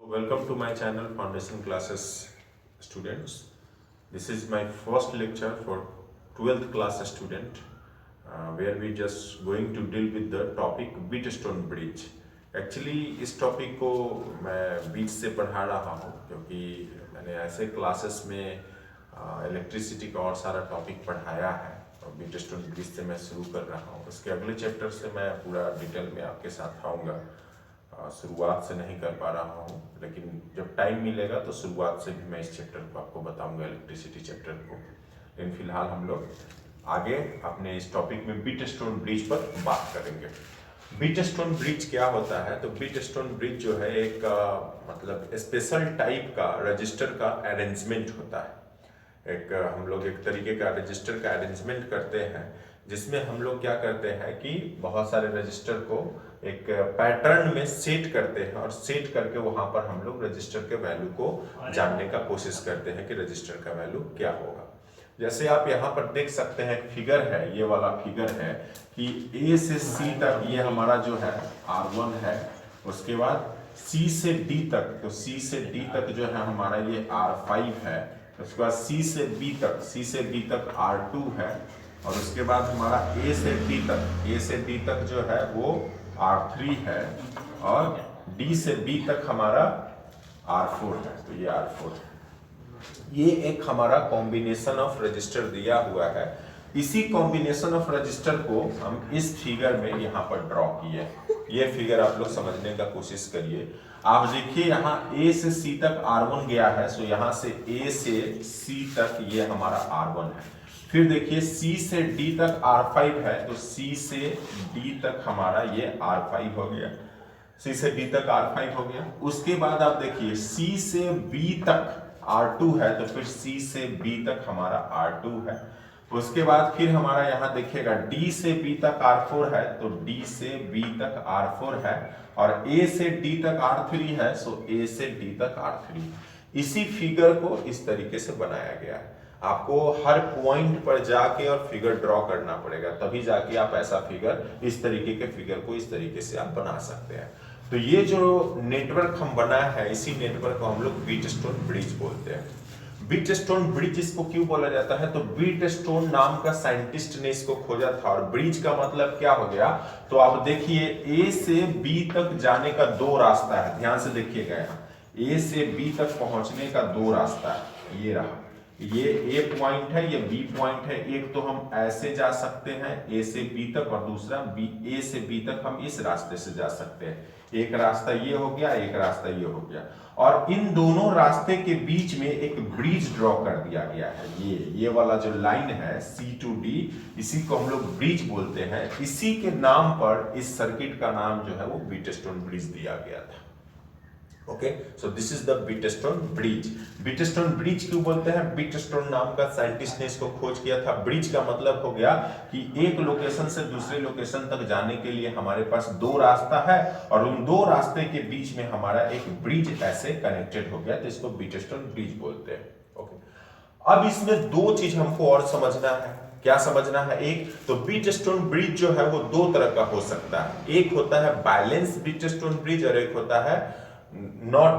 Welcome to my channel Foundation Classes students. This is my first lecture for 12th class student where we just going to deal with the topic Wheatstone Bridge. Actually इस topic को मैं बीच से पढ़ा रहा हूँ क्योंकि मैंने ऐसे क्लासेस में इलेक्ट्रिसिटी का और सारा टॉपिक पढ़ाया है और व्हीटस्टोन ब्रिज से मैं शुरू कर रहा हूँ। उसके अगले चैप्टर से मैं पूरा डिटेल में आपके साथ आऊँगा। शुरुआत से नहीं कर पा रहा हूँ, लेकिन जब टाइम मिलेगा तो शुरुआत से भी मैं इस चैप्टर को आपको बताऊंगा, इलेक्ट्रिसिटी चैप्टर को। लेकिन फिलहाल हम लोग आगे अपने इस टॉपिक में व्हीटस्टोन ब्रिज पर बात करेंगे। व्हीटस्टोन ब्रिज क्या होता है? तो व्हीटस्टोन ब्रिज जो है एक मतलब स्पेशल टाइप का रजिस्टर का अरेंजमेंट होता है। एक हम लोग एक तरीके का रजिस्टर का अरेंजमेंट करते हैं जिसमें हम लोग क्या करते हैं कि बहुत सारे रजिस्टर को एक पैटर्न में सेट करते हैं और सेट करके वहां पर हम लोग रजिस्टर के वैल्यू को जानने का कोशिश करते हैं कि रजिस्टर का वैल्यू क्या होगा। जैसे आप यहाँ पर देख सकते हैं एक फिगर है, ये वाला फिगर है कि A से C तक ये हमारा जो है R1 है, उसके बाद C से D तक, तो C से D तक जो है हमारा ये R5 है, उसके बाद C से B तक R2 है और उसके बाद हमारा A से D तक जो है वो R3 है और D से B तक हमारा R4 है। तो ये R4 है। ये एक हमारा कॉम्बिनेशन ऑफ रजिस्टर दिया हुआ है। इसी कॉम्बिनेशन ऑफ रजिस्टर को हम इस फिगर में यहाँ पर ड्रॉ किए। ये फिगर आप लोग समझने का कोशिश करिए। आप देखिए यहाँ A से C तक R1 गया है, सो यहाँ से A से C तक ये हमारा R1 है। फिर देखिए C से D तक R5 है, तो C से D तक हमारा ये R5 हो गया, C से D तक R5 हो गया। उसके बाद आप देखिए C से B तक R2 है, तो फिर C से B तक हमारा R2 है। उसके बाद फिर हमारा यहाँ देखिएगा D से B तक R4 है, तो D से B तक R4 है और A से D तक R3 है, सो A से D तक R3। इसी फिगर को इस तरीके से बनाया गया है। आपको हर पॉइंट पर जाके और फिगर ड्रॉ करना पड़ेगा, तभी जाके आप ऐसा फिगर, इस तरीके के फिगर को इस तरीके से आप बना सकते हैं। तो ये जो नेटवर्क हम बनाया है, इसी नेटवर्क को हम लोग व्हीटस्टोन ब्रिज बोलते हैं। व्हीटस्टोन ब्रिज इसको क्यों बोला जाता है? तो व्हीटस्टोन नाम का साइंटिस्ट ने इसको खोजा था और ब्रिज का मतलब क्या हो गया? तो आप देखिए A से B तक जाने का दो रास्ता है, ध्यान से देखिएगा। यहाँ A से B तक पहुंचने का दो रास्ता है, ये रहा, ये A पॉइंट है, ये B पॉइंट है। एक तो हम ऐसे जा सकते हैं A से B तक और दूसरा A से B तक हम इस रास्ते से जा सकते हैं। एक रास्ता ये हो गया, एक रास्ता ये हो गया और इन दोनों रास्ते के बीच में एक ब्रिज ड्रॉ कर दिया गया है। ये वाला जो लाइन है C to D, इसी को हम लोग ब्रिज बोलते हैं। इसी के नाम पर इस सर्किट का नाम जो है वो व्हीटस्टोन ब्रिज दिया गया था। Okay, so this is the Wheatstone bridge. Wheatstone bridge क्यों बोलते हैं? व्हीटस्टोन नाम का साइंटिस्ट ने इसको खोज किया था। ब्रिज का मतलब हो गया कि एक लोकेशन से दूसरे लोकेशन तक जाने के लिए हमारे पास दो रास्ता है और उन दो रास्ते के बीच में हमारा एक ब्रिज ऐसे कनेक्टेड हो गया, तो इसको व्हीटस्टोन ब्रिज बोलते हैं। ओके, अब इसमें दो चीज हमको और समझना है। क्या समझना है? एक तो व्हीटस्टोन ब्रिज जो है वो दो तरह का हो सकता है। एक होता है बैलेंस व्हीटस्टोन ब्रिज और एक होता है नॉट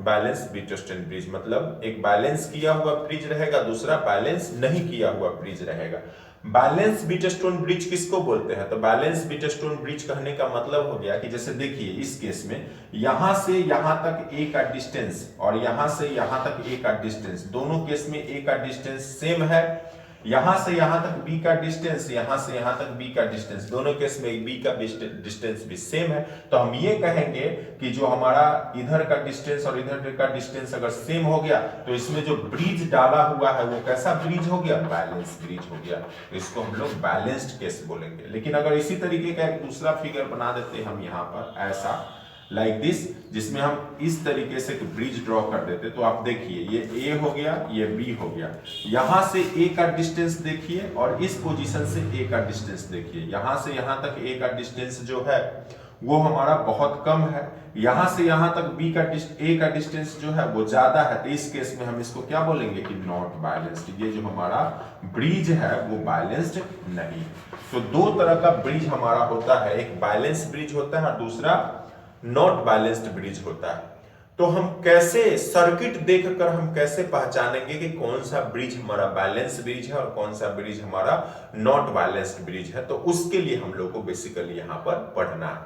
बैलेंस व्हीटस्टोन ब्रिज। मतलब एक बैलेंस किया हुआ ब्रिज रहेगा, दूसरा बैलेंस नहीं किया हुआ ब्रिज रहेगा। बैलेंस व्हीटस्टोन ब्रिज किसको बोलते हैं? तो बैलेंस व्हीटस्टोन ब्रिज कहने का मतलब हो गया कि जैसे देखिए इस केस में यहां से यहां तक A का डिस्टेंस और यहां से यहां तक A का डिस्टेंस, दोनों केस में A का डिस्टेंस सेम है। यहां से यहां तक B का डिस्टेंस, यहां से यहां तक B का डिस्टेंस, दोनों केस में B का डिस्टेंस भी सेम है। तो हम ये कहेंगे कि जो हमारा इधर का डिस्टेंस और इधर का डिस्टेंस अगर सेम हो गया तो इसमें जो ब्रिज डाला हुआ है वो कैसा ब्रिज हो गया? बैलेंस ब्रिज हो गया। इसको हम लोग बैलेंस्ड केस बोलेंगे। लेकिन अगर इसी तरीके का एक दूसरा फिगर बना देते हम यहाँ पर ऐसा लाइक दिस, जिसमें हम इस तरीके से ब्रिज ड्रॉ कर देते, तो आप देखिए ये A हो गया, ये B हो गया। यहां से A का डिस्टेंस देखिए और इस पोजीशन से A का डिस्टेंस देखिए। यहां से यहां तक A का डिस्टेंस जो है वो हमारा बहुत कम है, यहां से यहां तक A का डिस्टेंस जो है वो ज्यादा है। तो इस केस में हम इसको क्या बोलेंगे कि नॉट बैलेंस्ड। ये जो हमारा ब्रिज है वो बैलेंस्ड नहीं। तो दो तरह का ब्रिज हमारा होता है, एक बैलेंस ब्रिज होता है और दूसरा नॉट बैलेंस्ड ब्रिज होता है। तो हम कैसे सर्किट देखकर हम कैसे पहचानेंगे कि कौन सा ब्रिज हमारा बैलेंस ब्रिज है और कौन सा ब्रिज हमारा नॉट बैलेंस्ड ब्रिज है, तो उसके लिए हम लोग को बेसिकली यहां पर पढ़ना है।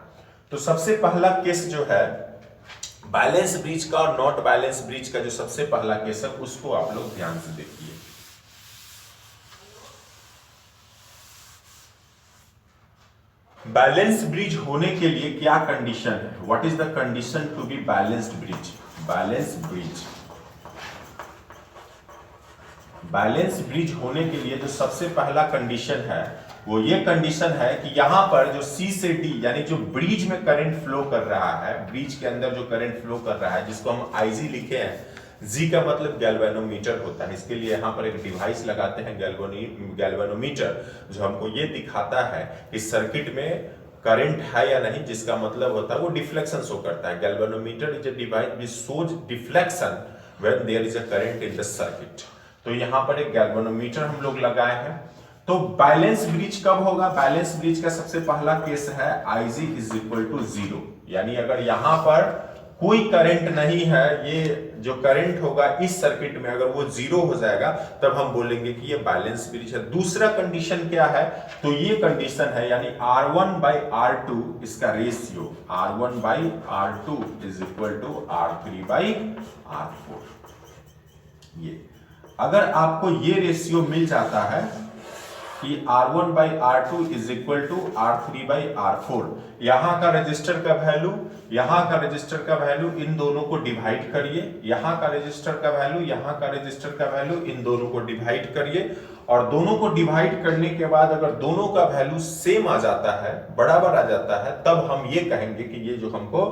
तो सबसे पहला केस जो है बैलेंस ब्रिज का और नॉट बैलेंस ब्रिज का, जो सबसे पहला केस है उसको आप लोग ध्यान से देखिए। बैलेंस ब्रिज होने के लिए क्या कंडीशन है? What is the condition to be balanced bridge? Balance bridge, balance bridge होने के लिए जो सबसे पहला कंडीशन है वो ये कंडीशन है कि यहां पर जो C से D यानी जो ब्रिज में करंट फ्लो कर रहा है, ब्रिज के अंदर जो करंट फ्लो कर रहा है जिसको हम IG लिखे हैं, G का मतलब गैल्वेनोमीटर होता है। इसके लिए यहाँ पर एक डिवाइस लगाते हैं गैल्वेनोमीटर, जो हमको ये दिखाता है कि सर्किट में करंट है या नहीं, जिसका मतलब होता है वो डिफ्लेक्शन शो करता है। Galvanometer is a device which shows deflection when there is a current in the circuit. तो यहाँ पर एक गैल्वेनोमीटर हम लोग लगाए हैं। तो बैलेंस ब्रिज कब होगा? बैलेंस ब्रिज का सबसे पहला केस है IG इज इक्वल टू 0, यानी अगर यहां पर कोई करंट नहीं है, ये जो करंट होगा इस सर्किट में अगर वो 0 हो जाएगा तब हम बोलेंगे कि ये बैलेंस ब्रिज है। दूसरा कंडीशन क्या है? तो ये कंडीशन है यानी R1/R2 इसका ratio R1/R2 is equal to R3/R4। ये अगर आपको ये रेशियो मिल जाता है कि R1/R2 is equal to R3/R4, यहां का रजिस्टर का वैल्यू, यहां का रजिस्टर का वैल्यू, इन दोनों को डिवाइड करिए, यहां का रजिस्टर का वैल्यू, यहां का रजिस्टर का वैल्यू, इन दोनों को डिवाइड करिए, और दोनों को डिवाइड करने के बाद अगर दोनों का वैल्यू सेम आ जाता है, बराबर आ जाता है, तब हम ये कहेंगे कि ये जो हमको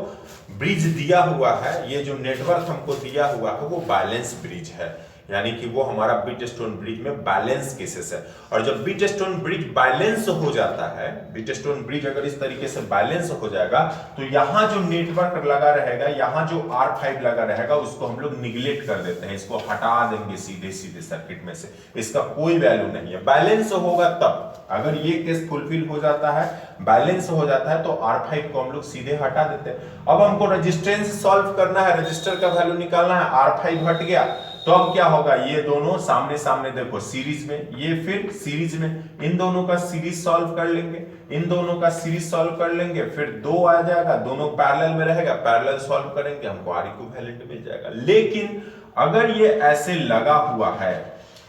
ब्रिज दिया हुआ है, ये जो नेटवर्क हमको दिया हुआ है वो बैलेंस ब्रिज है, यानी कि वो हमारा बीटस्टोन ब्रिज में बैलेंस केसेस है। और जब बीटस्टोन ब्रिज बैलेंस हो जाता है, बीटस्टोन ब्रिज अगर इस तरीके से बैलेंस हो जाएगा तो यहां जो नेटवर्क लगा रहेगा, यहां जो R5 लगा रहेगा उसको हम लोग निगलेक्ट कर देते हैं, इसको हटा देंगे सीधे सीधे सर्किट में से, इसका कोई वैल्यू नहीं है। बैलेंस होगा तब, अगर ये केस फुलफिल हो जाता है, बैलेंस हो जाता है, तो R5 को हम लोग सीधे हटा देते हैं। अब हमको रेजिस्टेंस सॉल्व करना है, रजिस्टर का वैल्यू निकालना है, R5 हट गया तो अब क्या होगा, ये दोनों सामने सामने देखो सीरीज में, ये फिर सीरीज में, इन दोनों का सीरीज सॉल्व कर लेंगे, इन दोनों का सीरीज सॉल्व कर लेंगे, फिर 2 आ जाएगा, दोनों पैरेलल में रहेगा, पैरेलल सॉल्व करेंगे, हमको R इक्विवेलेंट मिल जाएगा। लेकिन अगर ये ऐसे लगा हुआ है,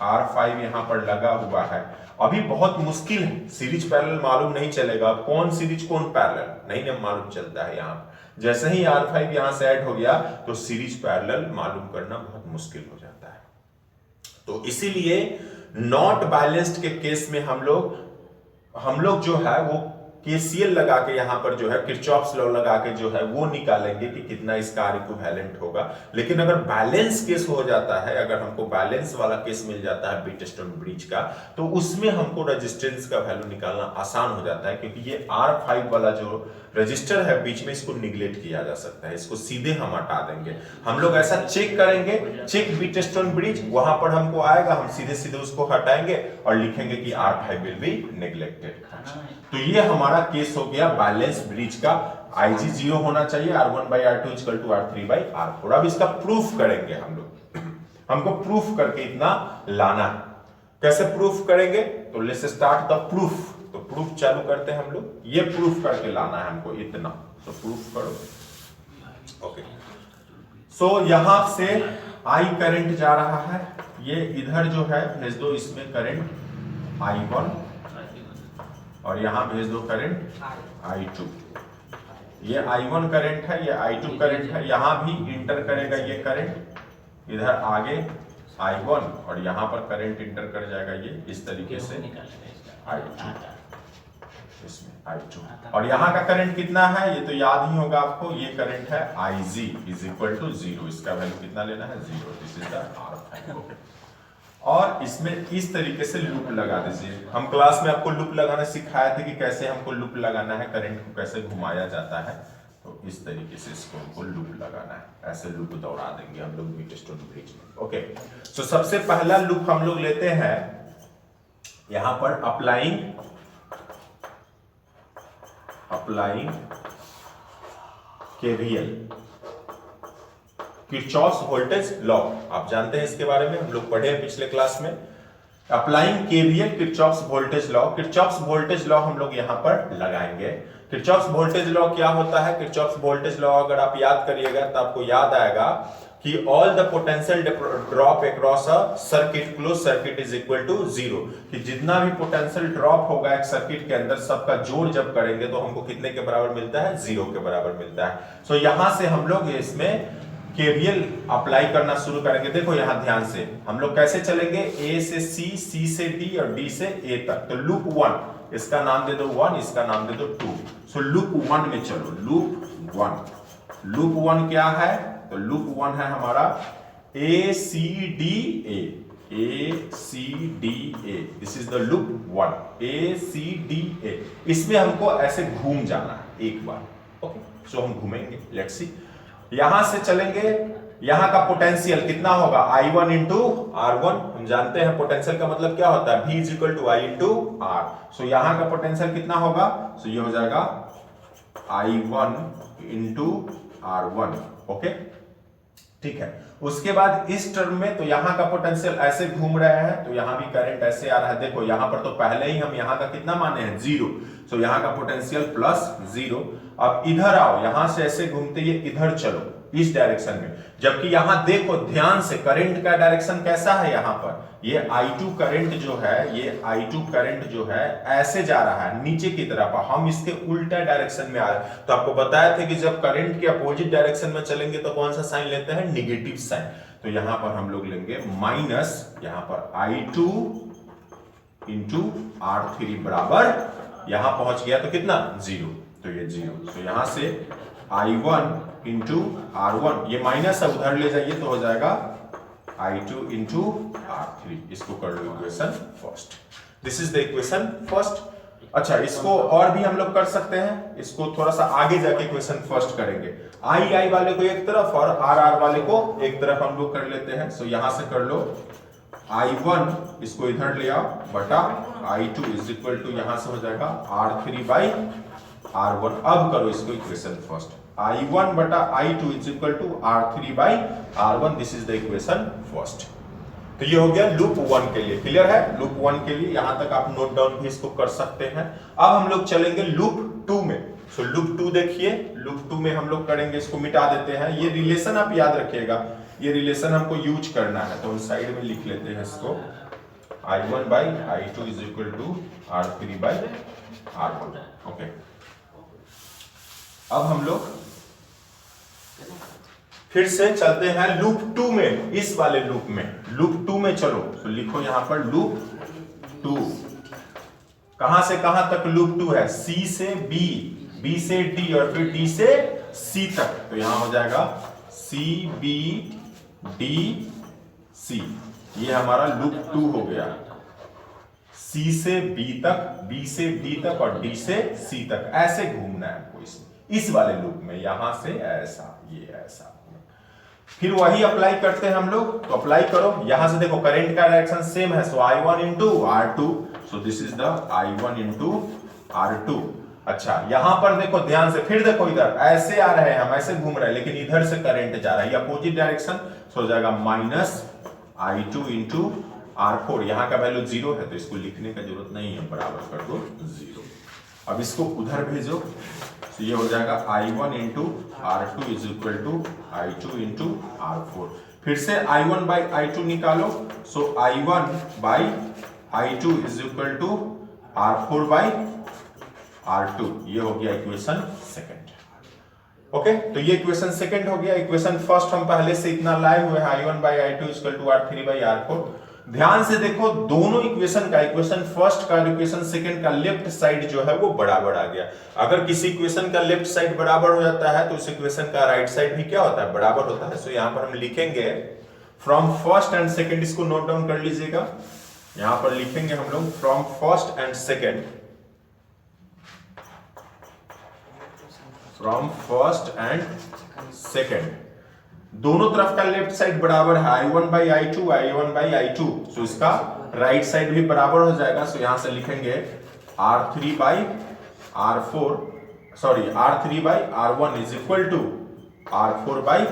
R5 यहां पर लगा हुआ है, अभी बहुत मुश्किल है, सीरीज पैरेलल मालूम नहीं चलेगा, कौन सीरीज कौन पैरेलल नहीं मालूम चलता है। यहाँ जैसे ही R5 यहां से ऐड हो गया तो सीरीज पैरेलल मालूम करना बहुत मुश्किल हो जाता है। तो इसीलिए नॉट बैलेंस्ड के केस में हम लोग जो है वो KCL लगा के यहां पर जो है किरचॉफ्स लॉ लगा के जो है वो निकालेंगे कि कितना इसका R इक्विवेलेंट होगा। लेकिन अगर बैलेंस केस हो जाता है, अगर हमको बैलेंस वाला केस मिल जाता है बीटस्टोन ब्रिज का, तो उसमें हमको रेजिस्टेंस का वैल्यू निकालना आसान हो जाता है, क्योंकि ये R5 वाला जो रजिस्टर है बीच में, इसको निगलेक्ट किया जा सकता है, इसको सीधे हम हटा देंगे। हम लोग ऐसा चेक करेंगे, चेक बीटस्टोन ब्रिज, वहां पर हमको आएगा, हम सीधे सीधे उसको हटाएंगे और लिखेंगे कि R5 विल बी नेग्लेक्टेड। तो ये हमारा केस हो गया बैलेंस ब्रिज का। IG 0 होना चाहिए, R1/R2 इक्वल टू R3/R4। अब इसका प्रूफ करेंगे हम लोग, हमको प्रूफ करके इतना लाना है। कैसे प्रूफ करेंगे? तो लेट्स स्टार्ट द प्रूफ। तो प्रूफ चालू करते हैं हम लोग, ये प्रूफ करके लाना है हमको इतना, तो प्रूफ करो। ओके, सो यहां से I करंट जा रहा है, ये इधर जो है भेज दो इसमें करंट I1, और यहां भेज दो करंट I2। ये I1 करंट है, ये I2 करंट है, यहां भी इंटर करेगा ये करंट, इधर आगे I1 और यहां पर करंट इंटर कर जाएगा ये इस तरीके से I2, इसमें I2, और यहां का करंट कितना है ये तो याद ही होगा आपको, ये करंट है IG इज इक्वल टू 0, इसका वैल्यू कितना लेना है 0, दिस इज द R5। और इसमें इस तरीके से लूप लगा दीजिए। हम क्लास में आपको लूप लगाना सिखाए थे कि कैसे हमको लूप लगाना है, करंट को कैसे घुमाया जाता है, तो इस तरीके से इसको हमको लूप लगाना है, ऐसे लूप दौड़ा देंगे हम लोग बीटस्टोन ब्रिज में। ओके, तो सबसे पहला लूप हम लोग लेते हैं यहां पर applying KVL। Kirchhoff's voltage law, आप जानते हैं इसके बारे में, हम लोग पढ़े हैं पिछले क्लास में। Applying KVL Kirchhoff's voltage law, Kirchhoff's voltage law हम लोग यहाँ पर लगाएंगे। किरचॉफ्स वोल्टेज लॉ क्या होता है? किरचॉफ्स वोल्टेज लॉ अगर आप याद करिएगा तो आपको याद आएगा कि all the potential drop across a circuit, close circuit is equal to zero, कि जितना भी पोटेंशियल ड्रॉप होगा एक सर्किट के अंदर सबका जोड़ जब करेंगे तो हमको कितने के बराबर मिलता है? जीरो के बराबर मिलता है। सो यहां से हम लोग इसमें केवीएल अप्लाई करना शुरू करेंगे। देखो यहां ध्यान से हम लोग कैसे चलेंगे, ए से सी, सी से डी और डी से ए तक। तो लूप 1, इसका नाम दे दो 1, इसका नाम दे दो 2। सो लूप 1 में चलो, लूप 1। लूप 1 क्या है? तो लूप 1 है हमारा A C D A, A C D A, this is the loop 1, A C D A. इसमें हमको ऐसे घूम जाना है एक बार, ओके। सो हम घूमेंगे, लेट्स सी। यहां से चलेंगे, यहां का पोटेंशियल कितना होगा? I1 into R1। हम जानते हैं पोटेंशियल का मतलब क्या होता है, V is equal to I into R। So यहां का पोटेंशियल कितना होगा? सो ये हो जाएगा I1 इंटू R1, ओके, ठीक है। उसके बाद इस टर्म में तो यहां का पोटेंशियल ऐसे घूम रहे हैं, तो यहां भी करंट ऐसे आ रहा है। देखो यहां पर तो पहले ही हम यहां का कितना माने हैं? जीरो। सो यहां का पोटेंशियल प्लस जीरो। अब इधर आओ, यहां से ऐसे घूमते ये इधर चलो इस डायरेक्शन में, जबकि यहां देखो ध्यान से करंट का डायरेक्शन कैसा है? यहां पर ये I2 करंट जो है, ये I2 करंट जो है ऐसे जा रहा है नीचे की तरफ, हम इसके उल्टा डायरेक्शन में आ रहे हैं। तो आपको बताया था कि जब करंट के अपोजिट डायरेक्शन में चलेंगे तो कौन सा साइन लेते हैं? Negative sign. तो यहां पर हम लोग लेंगे माइनस, यहां पर I2 इंटू R3 बराबर, यहां पहुंच गया तो कितना? जीरो। तो ये जीरो। तो यहां से I1 इंटू R1, ये माइनस है उधर ले जाइए तो हो जाएगा I2 इंटू R3। इसको कर लो equation first. This is the equation first. अच्छा, इसको और भी हम लोग कर सकते हैं, इसको थोड़ा सा आगे जाके इक्वेशन फर्स्ट करेंगे। I वाले को एक तरफ और R वाले को एक तरफ हम लोग कर लेते हैं। सो यहां से कर लो I1, इसको इधर ले आओ, बटा I2 इज इक्वल टू, यहां से हो जाएगा R3 बाई R1। अब करो इसको इक्वेशन फर्स्ट, I1 बटा I2 is equal to R3 by R1। This is the equation first. तो ये हो गया लूप 1 के लिए। क्लियर है? लूप 1 के लिए यहां तक आप नोट डाउन भी इसको कर सकते हैं। अब हम लोग चलेंगे लूप 2 में। सो लूप 2 देखिए, लूप 2 में हम लोग करेंगे, इसको मिटा देते हैं। ये रिलेशन आप याद रखिएगा, ये रिलेशन हमको यूज करना है, तो हम साइड में लिख लेते हैं इसको। I1 by I2 is equal to R3 by R1, okay. अब हम लोग फिर से चलते हैं लूप 2 में, इस वाले लूप में। लूप 2 में चलो, तो लिखो यहां पर लूप 2। कहां से कहां तक लूप 2 है? C से B, B से D और फिर D से C तक। तो यहां हो जाएगा C B D C, ये हमारा लूप 2 हो गया। C से B तक, B से D तक और D से C तक ऐसे घूमना है हमको इस वाले लूप में, यहां से ऐसा, ये ऐसा। फिर वही अप्लाई करते हैं हम लोग, तो अप्लाई करो। यहां से देखो करंट का डायरेक्शन सेम है, सो I1 into R2, so this is the I1 into R2। अच्छा, यहां पर देखो ध्यान से, फिर देखो इधर ऐसे आ रहे हैं हम, ऐसे घूम रहे हैं, लेकिन इधर से करंट जा रहा है, ये अपोजिट डायरेक्शन। सो हो जाएगा माइनस I2 इंटू R4। यहां का वैल्यू जीरो है तो इसको लिखने का जरूरत नहीं है, बराबर कर दो जीरो। अब इसको उधर भेजो, तो ये हो जाएगा I1 into R2 is equal to I2 into R4। फिर से I1 बाई I2 निकालो, so I1 by I2 is equal to R4 by R2। ये हो गया इक्वेशन सेकंड, ओके। तो ये इक्वेशन सेकंड हो गया। इक्वेशन फर्स्ट हम पहले से इतना लाए हुए हैं, I1 by I2 equal to R3 by R4। ध्यान से देखो, दोनों इक्वेशन का, इक्वेशन फर्स्ट का और इक्वेशन सेकंड का लेफ्ट साइड जो है वो बराबर आ गया। अगर किसी इक्वेशन का लेफ्ट साइड बराबर हो जाता है तो उस इक्वेशन का राइट साइड भी क्या होता है? बराबर होता है। सो यहां पर हम लिखेंगे फ्रॉम फर्स्ट एंड सेकंड, इसको नोट डाउन कर लीजिएगा। यहां पर लिखेंगे हम लोग from first and second, from first and second, दोनों तरफ का लेफ्ट साइड बराबर है, I1 by I2, I1 by I2। सो इसका राइट साइड भी बराबर हो जाएगा। सो यहां से लिखेंगे R3 by R4, sorry R3 by R1 is equal to R4 by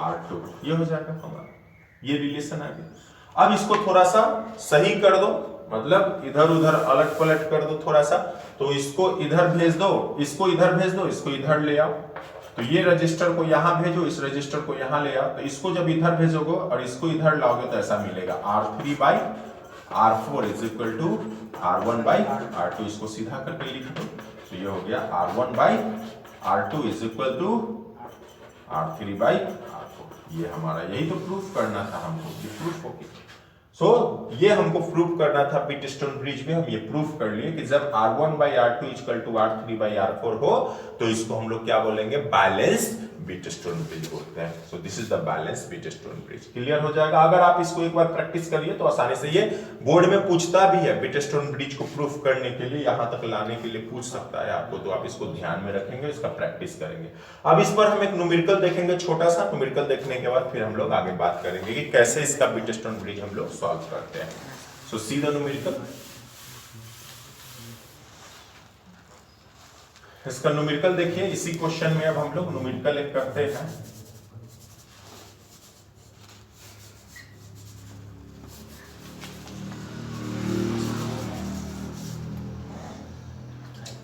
R2, ये हो जाएगा हमारा, ये रिलेशन आ गया। अब इसको थोड़ा सा सही कर दो, मतलब इधर उधर अलट पलट कर दो थोड़ा सा, तो इसको इधर भेज दो, इसको इधर भेज दो, इसको इधर ले आओ, तो ये रजिस्टर को यहां भेजो, इस रजिस्टर को यहां ले आओ, तो इसको जब इधर भेजोगे और इसको इधर लाओगे तो ऐसा मिलेगा R3 by R4 is equal to R1 by R2, इसको सीधा करके लिख दो, तो ये हो गया R1 by R2 is equal to R3 by R4। ये हमारा यही तो प्रूफ करना था हमको, ये प्रूफ हो गया। सो ये हमको प्रूफ करना था व्हीटस्टोन ब्रिज में, हम ये प्रूफ कर लिए कि जब R1 by R2 equal to R3 by R4 हो तो इसको हम लोग क्या बोलेंगे, बैलेंस्ड व्हीटस्टोन ब्रिज बोलते हैं। So this is the balanced Wheatstone bridge. Clear हो जाएगा। अगर आप इसको एक बार प्रैक्टिस करिए तो आसानी से, ये बोर्ड में पूछता भी है व्हीटस्टोन ब्रिज को प्रूफ करने के लिए, यहां तक लाने के लिए पूछ सकता है आपको, तो आप इसको ध्यान में रखेंगे, इसका प्रैक्टिस करेंगे। अब इस पर हम एक न्यूमेरिकल देखेंगे, छोटा सा न्यूमेरिकल देखने के बाद फिर हम लोग आगे बात करेंगे कि कैसे इसका व्हीटस्टोन ब्रिज हम लोग सॉल्व करते हैं। सो सी द न्यूमेरिकल। इसका न्यूमेरिकल देखिए, इसी क्वेश्चन में अब हम लोग न्यूमेरिकल एक करते हैं।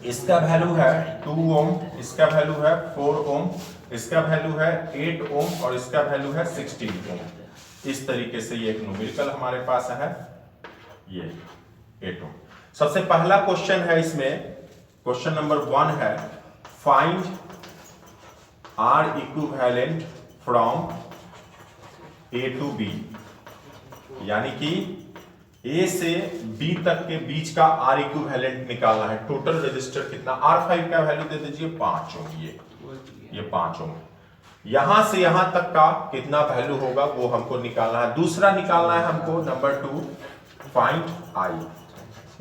इसका वैल्यू है 2 ओम, इसका वैल्यू है 4 ओम, इसका वैल्यू है 8 ओम और इसका वैल्यू है 16 ओम। इस तरीके से ये एक न्यूमेरिकल हमारे पास है, ये 8 ओम। सबसे पहला क्वेश्चन है इसमें, क्वेश्चन नंबर 1 है, find R equivalent from A to B, यानी कि A से B तक के बीच का R इक्विवेलेंट निकालना है। टोटल रजिस्टर कितना, R5 का वैल्यू दे दीजिए 5 ओम, ये 5 ओम। यहां से यहां तक का कितना वैल्यू होगा वो हमको निकालना है। दूसरा निकालना है हमको नंबर 2, फाइंड I,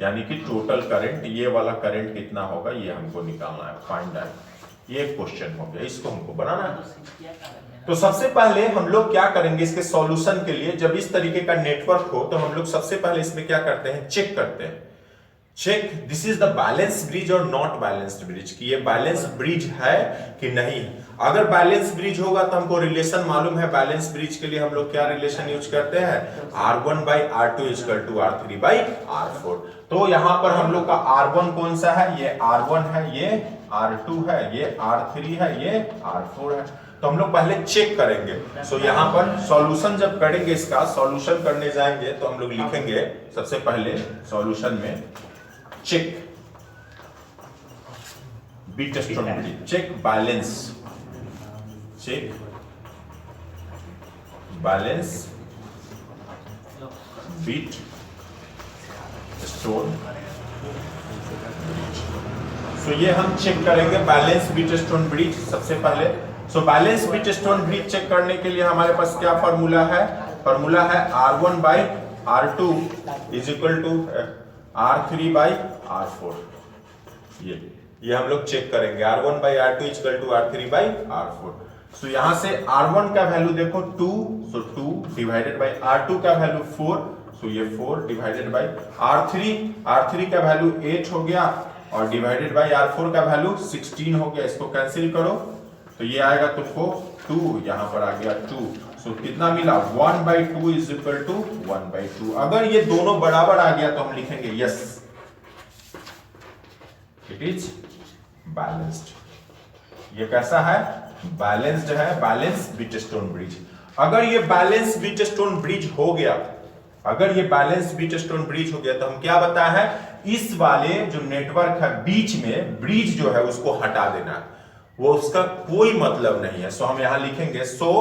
यानी कि टोटल करंट, ये वाला करंट कितना होगा ये हमको निकालना है, फाइंड I। ये क्वेश्चन हो गया, इसको हमको बनाना है। तो सबसे पहले हम लोग क्या करेंगे इसके सॉल्यूशन के लिए, जब इस तरीके का नेटवर्क हो तो हम लोग सबसे पहले इसमें क्या करते हैं, चेक करते हैं। Check this is the balance bridge or not balanced bridge, कि ये बैलेंस ब्रिज है कि नहीं। अगर बैलेंस ब्रिज होगा तो हमको रिलेशन मालूम है, बैलेंस ब्रिज के लिए हम लोग क्या रिलेशन यूज करते हैं, R1 by R2 equal to R3 by R4। तो यहां पर हम लोग का R1 कौन सा है, ये R1 है, ये R2 है, ये R3 है, ये R4 है। तो हम लोग पहले चेक करेंगे। सो यहाँ पर सॉल्यूशन जब करेंगे, इसका सॉल्यूशन करने जाएंगे तो हम लोग लिखेंगे सबसे पहले सॉल्यूशन में check Wheatstone bridge, check balance, check balance Wheatstone bridge. सो ये हम चेक करेंगे बैलेंस व्हीटस्टोन ब्रिज सबसे पहले। सो बैलेंस व्हीटस्टोन ब्रिज चेक करने के लिए हमारे पास क्या फॉर्मूला है, फॉर्मूला है R1 by R2 is equal to R3 by R4। ये हम लोग चेक करेंगे, R1 by R2 equal to R3 by R4। So यहां से R1 का वैल्यू देखो 2, सो 2 डिवाइडेड बाई R2 का वैल्यू 4, सो ये 4 डिवाइडेड बाई R3 का वैल्यू 8 हो गया और डिवाइडेड बाई R4 का वैल्यू 16 हो गया। इसको कैंसिल करो तो ये आएगा तुमको 2, यहां पर आ गया 2। सो कितना मिला, 1/2 इज इक्वल टू 1/2। अगर ये दोनों बराबर आ गया तो हम लिखेंगे यस इट इज बैलेंस्ड। ये कैसा है, बैलेंस्ड है, बैलेंस व्हीटस्टोन ब्रिज। अगर ये बैलेंस व्हीटस्टोन ब्रिज हो गया, अगर ये बैलेंस व्हीटस्टोन ब्रिज हो गया तो हम क्या बताया है, इस वाले जो नेटवर्क है बीच में ब्रिज जो है उसको हटा देना है, वो उसका कोई मतलब नहीं है। सो हम यहां लिखेंगे, सो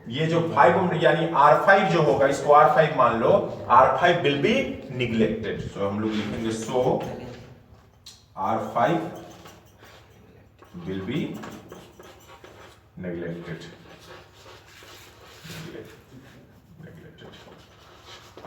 ये जो 5 यानी R5 जो होगा इसको R5 मान लो, R5 विल बी निग्लेक्टेड। सो हम लोग लिखेंगे सो R5 will be neglected,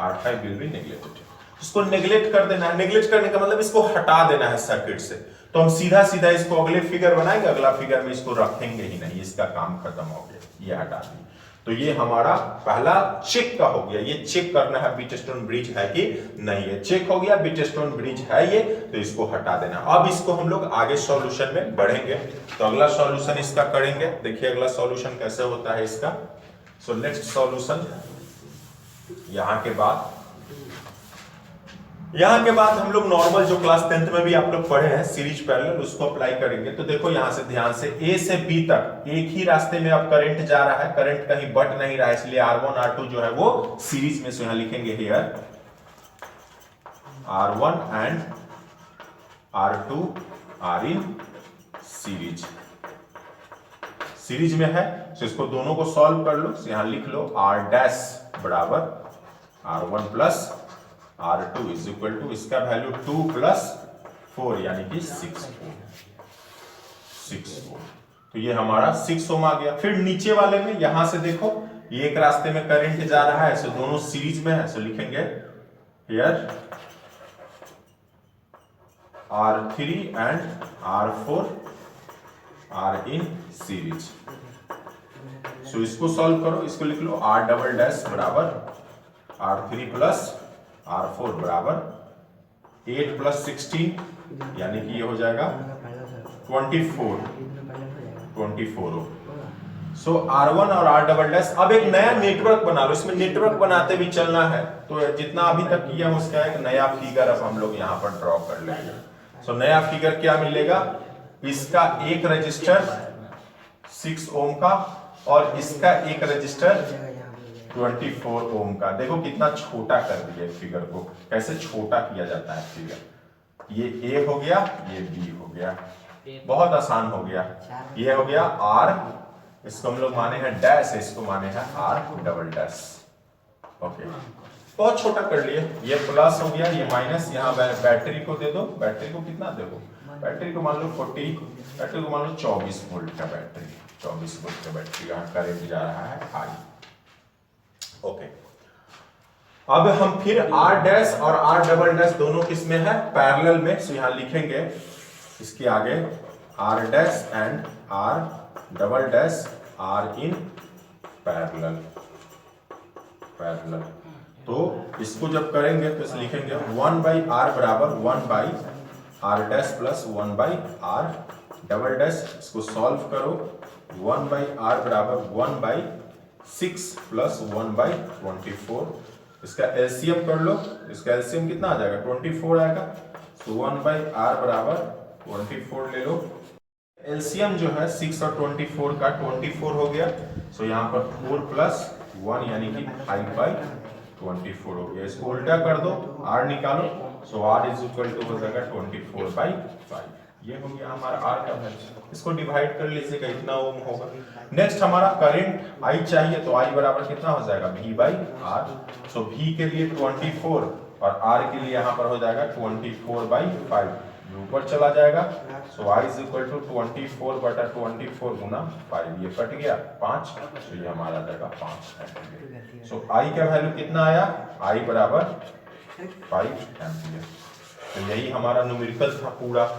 R5 will be neglected. इसको नेग्लेक्ट कर देना है, नेग्लेक्ट करने का मतलब इसको हटा देना है सर्किट से। तो हम सीधा सीधा इसको अगले फिगर बनाएंगे, अगला फिगर में इसको रखेंगे ही नहीं, इसका काम खत्म हो गया, ये हटा दिए। तो ये हमारा पहला चेक का हो गया, ये चेक करना है व्हीटस्टोन ब्रिज है कि नहीं है। चेक हो गया व्हीटस्टोन ब्रिज है ये, तो इसको हटा देना। अब इसको हम लोग आगे सॉल्यूशन में बढ़ेंगे, तो अगला सॉल्यूशन इसका करेंगे। देखिए अगला सॉल्यूशन कैसे होता है इसका। सो नेक्स्ट सॉल्यूशन, यहां के बाद हम लोग नॉर्मल जो क्लास 10th में भी आप लोग पढ़े हैं सीरीज पैरेलल, उसको अप्लाई करेंगे। तो देखो यहां से ध्यान से, ए से बी तक एक ही रास्ते में अब करंट जा रहा है, करंट कहीं बट नहीं रहा है, इसलिए R1 R2 जो है वो सीरीज में। से यहां लिखेंगे here R1 and R2 are in series, series में है। तो इसको दोनों को सॉल्व कर लो। यहां लिख लो R डैश बराबर R1 plus R2 is equal to, इसका वैल्यू 2 प्लस 4 यानी कि 6 ओम। तो ये हमारा 6 ओम आ गया। फिर नीचे वाले में यहां से देखो, ये एक रास्ते में करंट जा रहा है, सो दोनों सीरीज में है। सो लिखेंगे here R3 and R4 are in series. So इसको सॉल्व करो, इसको लिख लो R डबल डैश बराबर R3 प्लस R4 बराबर 8 प्लस 16 यानी कि ये हो जाएगा 24 हो। सो R1 और R डबल डैश। अब एक नया नेटवर्क बना लो, इसमें नेटवर्क बनाते भी चलना है। तो जितना अभी तक किया उसका एक नया फिगर अब हम लोग यहाँ पर ड्रॉ कर लेंगे। सो नया फिगर क्या मिलेगा, इसका एक रजिस्टर 6 ओम का और इसका एक रजिस्टर 24 ओम का। देखो कितना छोटा कर दिया फिगर को, कैसे छोटा किया जाता है फिगर। ये ए हो गया, ये बी हो गया, बहुत आसान हो गया। ये हो गया R, इसको हम लोग माने हैं डैश, इसको माने हैं R डबल डैश। ओके, बहुत छोटा कर लिए। ये प्लस हो गया, ये माइनस। यहाँ बैटरी को दे दो, बैटरी को कितना दे दो, बैटरी को मान लो 40, बैटरी को मान लो 24 वोल्ट का बैटरी, 24 वोल्ट का बैटरी यहाँ करंट जा रहा है I। ओके, अब हम फिर R डैश और R डबल डैश दोनों किस में है, पैरेलल में। सो यहां लिखेंगे इसके आगे R dash and R double dash are in parallel. तो इसको जब करेंगे तो इसे लिखेंगे 1 बाई आर बराबर 1 by R dash plus 1 by R double dash. इसको सॉल्व करो, 1 बाई आर बराबर 1 बाई 6 प्लस 1 बाई 24। इसका एलसीएम कर लो, इसका एलसीएम कितना आ जाएगा, 24 आएगा। तो 1 बाई आर बराबर 24 ले लो। एलसीएम जो है 6 और 24 का 24 हो गया। सो यहाँ पर 4 प्लस 1 यानी कि 5 बाई 24 हो गया। इसको उल्टा कर दो, आर निकालो। सो आर इज इक्वल टू हो जाएगा 24 बाई 5। ये हो गया हमारा आर का वैल्यू। इसको डिवाइड कर लीजिएगा, इतना ओम होगा। नेक्स्ट हमारा करंट आई चाहिए, तो आई बराबर कितना हो जाएगा, V by R. So V के लिए 24 और R के लिए यहाँ पर हो जाएगा 24 बाई 5, ऊपर चला जाएगा। सो I इज इक्वल टू 24 बटा 24 गुना 5, ये कट गया 5, तो ये हमारा जाएगा 5 एम्पीयर। सो I का वैल्यू कितना आया, I बराबर 5 एम्पीयर। तो यही हमारा न्यूमेरिकल था पूरा।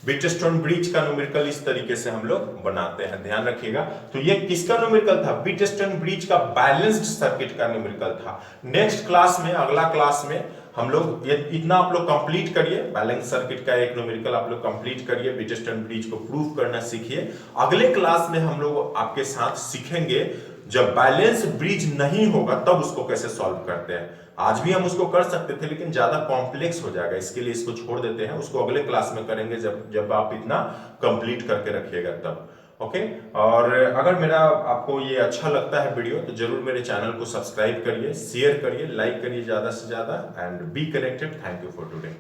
व्हीटस्टोन ब्रिज का न्यूमेरिकल इस तरीके से हम लोग बनाते हैं, ध्यान रखिएगा। तो ये किसका न्यूमेरिकल था, व्हीटस्टोन ब्रिज का बैलेंस्ड सर्किट का न्यूमेरिकल था। नेक्स्ट क्लास में, अगला क्लास में हम लोग इतना आप लोग कंप्लीट करिए, बैलेंस सर्किट का एक न्यूमेरिकल आप लोग कंप्लीट करिए, व्हीटस्टोन ब्रिज को प्रूव करना सीखिए। अगले क्लास में हम लोग आपके साथ सीखेंगे जब बैलेंस ब्रिज नहीं होगा तब उसको कैसे सॉल्व करते हैं। आज भी हम उसको कर सकते थे लेकिन ज्यादा कॉम्प्लेक्स हो जाएगा, इसके लिए इसको छोड़ देते हैं, उसको अगले क्लास में करेंगे जब आप इतना कंप्लीट करके रखिएगा तब। ओके, और अगर मेरा आपको ये अच्छा लगता है वीडियो तो जरूर मेरे चैनल को सब्सक्राइब करिए, शेयर करिए, लाइक करिए ज्यादा से ज्यादा, and be connected. Thank you for today.